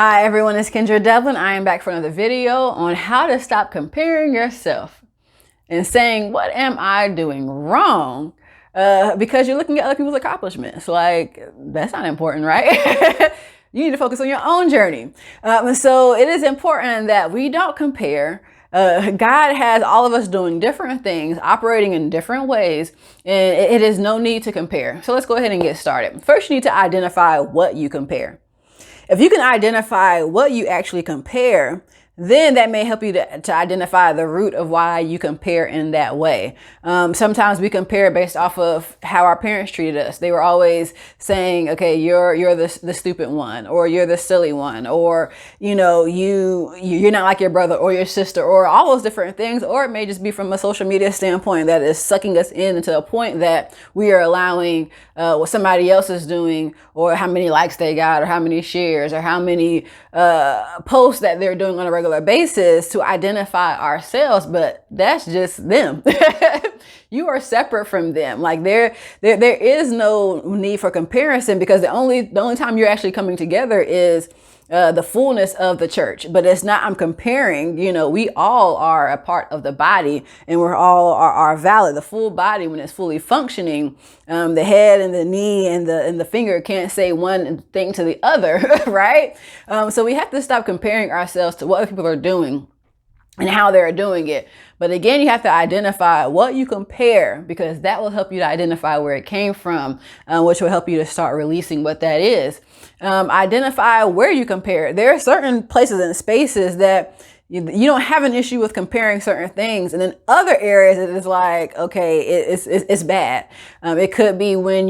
Hi everyone, it's Kendra Devlin. I am back for another video on how to stop comparing yourself and saying, what am I doing wrong? Because you're looking at other people's accomplishments. Like, that's not important, right? You need to focus on your own journey. So it is important that we don't compare. God has all of us doing different things, operating in different ways, and it is no need to compare. So let's go ahead and get started. First, you need to identify what you compare. If you can identify what you actually compare, then that may help you to identify the root of why you compare in that way. Sometimes we compare based off of how our parents treated us. They were always saying, okay, you're the stupid one, or you're the silly one, or, you know, you're not like your brother or your sister, or all those different things. Or it may just be from a social media standpoint that is sucking us in to a point that we are allowing what somebody else is doing, or how many likes they got, or how many shares, or how many posts that they're doing on a regular basis to identify ourselves. But that's just them. You are separate from them. Like there is no need for comparison, because the only time you're actually coming together is the fullness of the church. But it's not, I'm comparing, you know, we all are a part of the body, and we're all are valid. The full body, when it's fully functioning, the head and the knee and the finger can't say one thing to the other, right? So we have to stop comparing ourselves to what other people are doing and how they're doing it. But again, you have to identify what you compare, because that will help you to identify where it came from, which will help you to start releasing what that is. Identify where you compare. There are certain places and spaces that you don't have an issue with comparing certain things. And then other areas, it is like, okay, it's bad. It could be when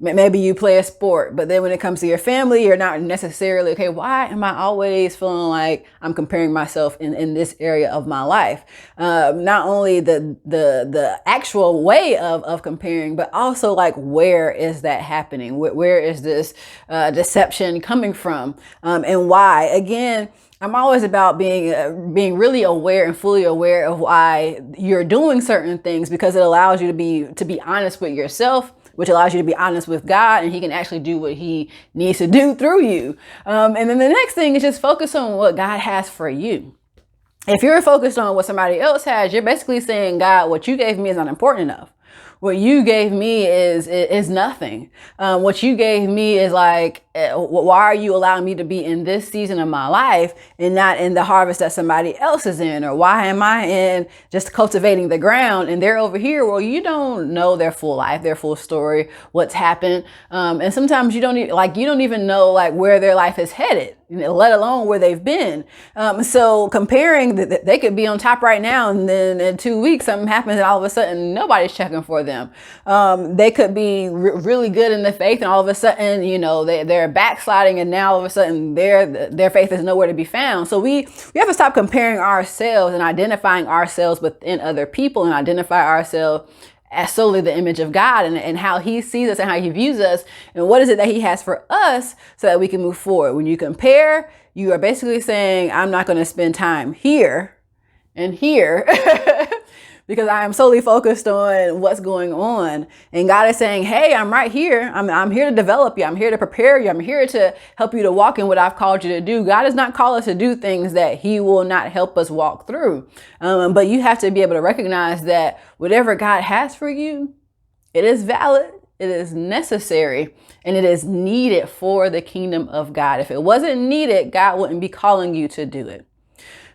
maybe you play a sport, but then when it comes to your family, you're not necessarily, okay, why am I always feeling like I'm comparing myself in this area of my life? Not only the actual way of comparing, but also like, where is that happening? Where is this deception coming from? And why? Again, I'm always about being really aware and fully aware of why you're doing certain things, because it allows you to be honest with yourself, which allows you to be honest with God, and he can actually do what he needs to do through you. And then the next thing is just focus on what God has for you. If you're focused on what somebody else has, you're basically saying, God, what you gave me is not important enough. What you gave me is nothing. What you gave me is like, why are you allowing me to be in this season of my life and not in the harvest that somebody else is in? Or why am I in just cultivating the ground and they're over here? Well, you don't know their full life, their full story, what's happened. And sometimes you don't even know like where their life is headed, let alone where they've been. So comparing, they could be on top right now, and then in 2 weeks something happens and all of a sudden nobody's checking for them. They could be really good in the faith, and all of a sudden, you know, they're backsliding, and now all of a sudden their faith is nowhere to be found. So we have to stop comparing ourselves and identifying ourselves within other people, and identify ourselves as solely the image of God, and how he sees us and how he views us, and what is it that he has for us, so that we can move forward. When you compare, you are basically saying, I'm not going to spend time here and here because I am solely focused on what's going on. And God is saying, hey, I'm right here. I'm here to develop you. I'm here to prepare you. I'm here to help you to walk in what I've called you to do. God does not call us to do things that he will not help us walk through. But you have to be able to recognize that whatever God has for you, it is valid, it is necessary, and it is needed for the kingdom of God. If it wasn't needed, God wouldn't be calling you to do it.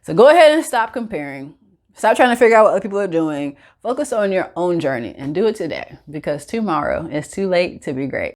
So go ahead and stop comparing. Stop trying to figure out what other people are doing. Focus on your own journey and do it today, because tomorrow is too late to be great.